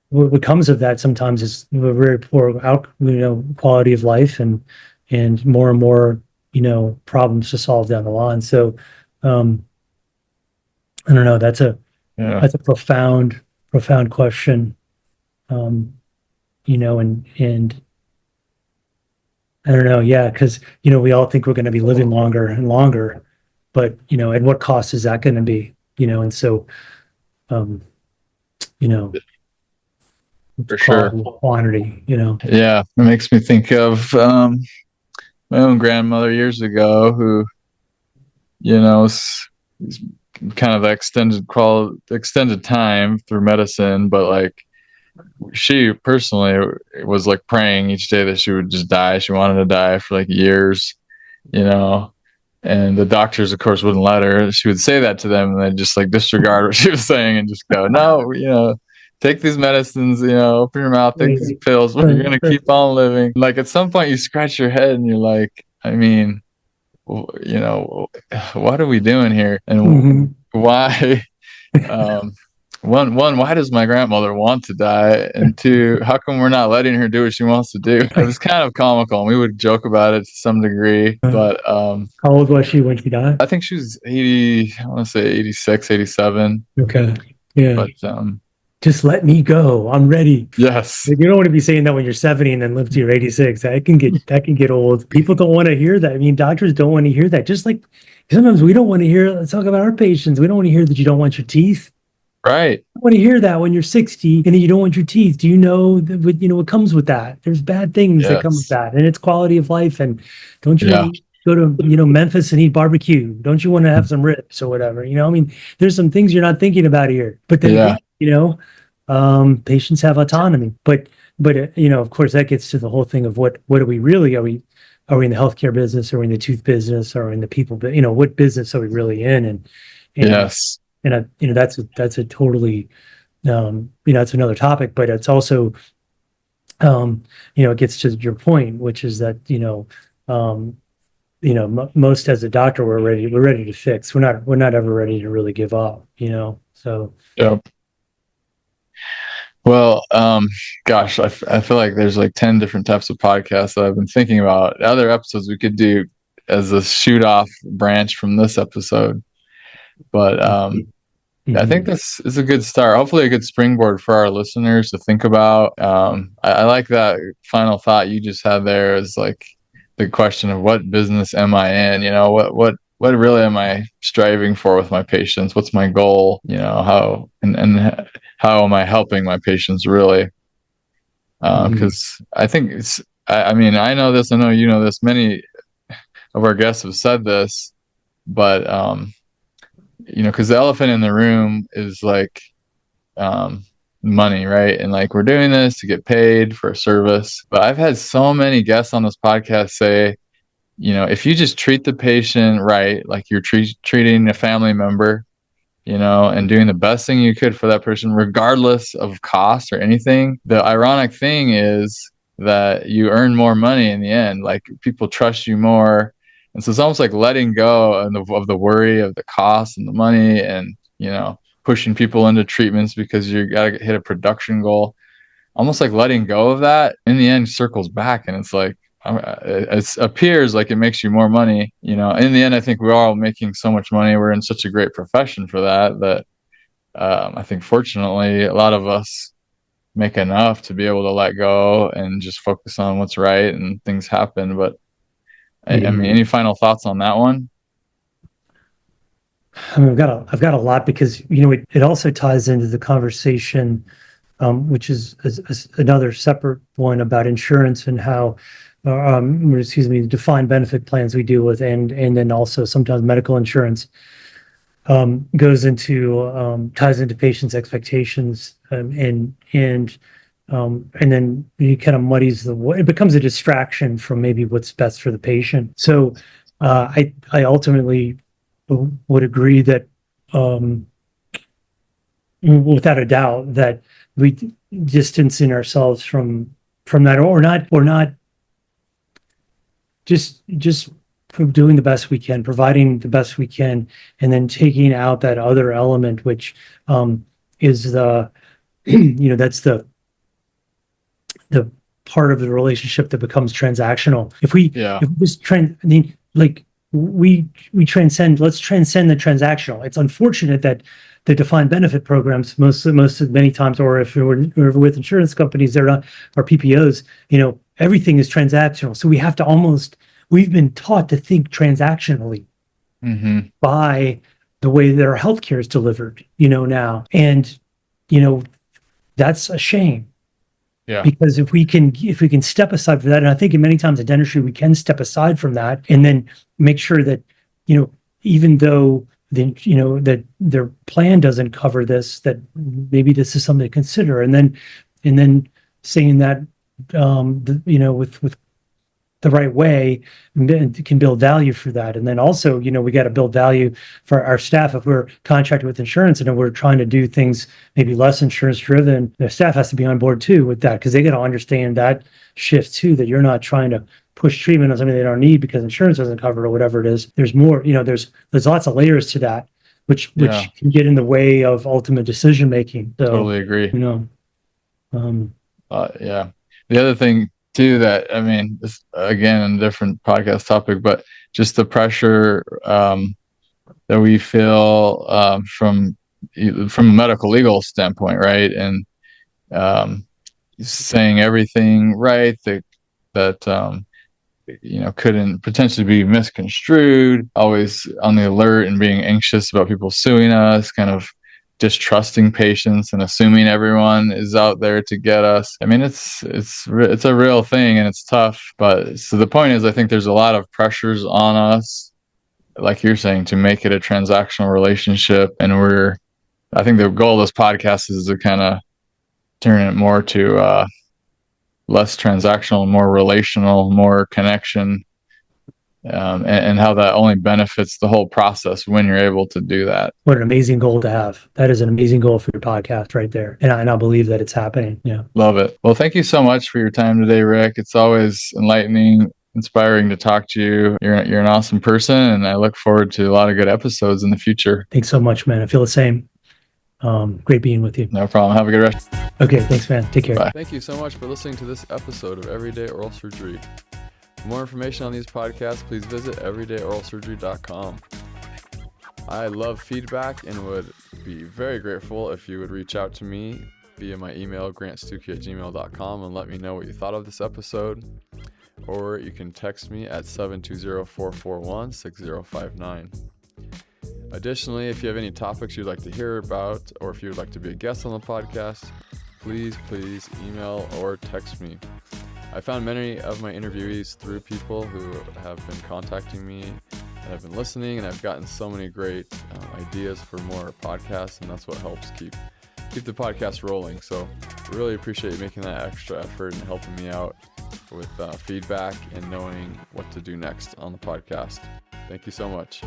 what comes of that sometimes is a very poor quality of life, and more, problems to solve down the line. So, um, I don't know. Yeah. That's a profound question. Um, and I don't know. Yeah, because we all think we're going to be living longer and longer, but at what cost is that going to be? And so, um, you know, For sure. quality, quantity. Yeah, it makes me think of my own grandmother years ago, who is kind of extended time through medicine, but like she personally was like praying each day that she would just die. She wanted to die for like years, you know. And the doctors, of course, wouldn't let her. She would say that to them, and they'd just like disregard what she was saying and just go, "No, take these medicines. Open your mouth, take these Right, pills. You're right, gonna right. keep on living." Like at some point, you scratch your head and you're like, "I mean, what are we doing here? And Hmm. why?" Um, one, why does my grandmother want to die? And two, how come we're not letting her do what she wants to do? It was kind of comical, and we would joke about it to some degree. But How old was she when she died? I think she was 80. I want to say 86, 87. Okay. Yeah. But Just let me go. I'm ready. yes, Like, you don't want to be saying that when you're 70 and then live to your 86. That can get old. People don't want to hear that. I mean, doctors don't want to hear that. Just like sometimes we don't want to hear, let's talk about our patients. We don't want to hear that you don't want your teeth. right, I want to hear that when you're 60 and then you don't want your teeth. Do you know that what comes with that? There's bad things that come with yes, that, and it's quality of life. And don't you want yeah, to go to Memphis and eat barbecue? Don't you want to have some ribs or whatever? I mean, there's some things you're not thinking about here. But then yeah, again, patients have autonomy. But of course, that gets to the whole thing of what are we really? Are we in the healthcare business? Are we in the tooth business? Or in the people? What business are we really in? And yes, that's a totally it's another topic, but it's also it gets to your point, which is that um most as a doctor we're ready to fix. We're not ever ready to really give up, so. yep. Well, gosh, I feel like there's like 10 different types of podcasts that I've been thinking about. Other episodes we could do as a shoot off branch from this episode. But I think Mhm. this is a good start. Hopefully, a good springboard for our listeners to think about. I like that final thought you just had there. Is like the question of what business am I in? What really am I striving for with my patients? What's my goal? How and how am I helping my patients really? Mhm. Because I think it's. I mean, I know this. I know you know this. Many of our guests have said this, but because the elephant in the room is like um, money, right? And like we're doing this to get paid for a service. But I've had so many guests on this podcast say, if you just treat the patient right, like you're treating a family member, and doing the best thing you could for that person, regardless of cost or anything. The ironic thing is that you earn more money in the end. Like people trust you more. And so it's almost like letting go of the worry of the cost and the money and, pushing people into treatments because you got to hit a production goal. Almost like letting go of that in the end circles back. And it's like, it appears like it makes you more money. In the end, I think we're all making so much money. We're in such a great profession for that I think fortunately a lot of us make enough to be able to let go and just focus on what's right and things happen. But I mean, Mhm. any final thoughts on that one? I mean, I've got a lot because, it also ties into the conversation, which is another separate one about insurance and how, excuse me, defined benefit plans we deal with, and then also sometimes medical insurance goes into ties into patients' expectations, and then you kind of muddies the way. It becomes a distraction from maybe what's best for the patient. So I ultimately would agree that, um, without a doubt, that we distancing ourselves from that, or not just doing the best we can, providing the best we can, and then taking out that other element, which is the that's the part of the relationship that becomes transactional. Yeah. If we just I mean, like, we transcend, let's transcend the transactional. It's unfortunate that the defined benefit programs, many times, or if we're with insurance companies, they're not, our PPOs, everything is transactional. So we've been taught to think transactionally Hmm. by the way that our healthcare is delivered, now. And, you know, that's a shame, Yeah. because if we can step aside from that, and I think in many times in dentistry we can step aside from that, and then make sure that, even though that their plan doesn't cover this, that maybe this is something to consider, and then saying that, with the right way, and can build value for that. And then also, we got to build value for our staff. If we're contracted with insurance and we're trying to do things maybe less insurance driven, the staff has to be on board too with that, because they got to understand that shift too, that you're not trying to push treatment on something they don't need because insurance doesn't cover it, or whatever it is. There's more, there's lots of layers to that, which Yeah. can get in the way of ultimate decision making. So, Totally agree. you know, um, Yeah. The other thing too, that, I mean, this again, a different podcast topic, but just the pressure that we feel from a medical legal standpoint, right? And um, saying everything right that couldn't potentially be misconstrued, always on the alert and being anxious about people suing us, kind of distrusting patients and assuming everyone is out there to get us. I mean, it's a real thing, and it's tough. But so the point is, I think there's a lot of pressures on us, like you're saying, to make it a transactional relationship. And I think the goal of this podcast is to kind of turn it more to less transactional, more relational, more connection, and how that only benefits the whole process when you're able to do that. what an amazing goal to have. That is an amazing goal for your podcast right there. And I believe that it's happening. Yeah. Love it. Well, thank you so much for your time today, Rick. It's always enlightening, inspiring to talk to you. You're an awesome person, and I look forward to a lot of good episodes in the future. Thanks so much, man. I feel the same. Great being with you. No problem. Have a good rest. Okay. Thanks, man. Take care. Bye. Thank you so much for listening to this episode of Everyday Oral Surgery. For more information on these podcasts, please visit everydayoralsurgery.com. I love feedback and would be very grateful if you would reach out to me via my email, grantstucki@gmail.com, and let me know what you thought of this episode. Or you can text me at 720-441-6059. Additionally, if you have any topics you'd like to hear about, or if you would like to be a guest on the podcast, please email or text me. I found many of my interviewees through people who have been contacting me and have been listening, and I've gotten so many great ideas for more podcasts, and that's what helps keep the podcast rolling. So I really appreciate you making that extra effort and helping me out with feedback and knowing what to do next on the podcast. Thank you so much.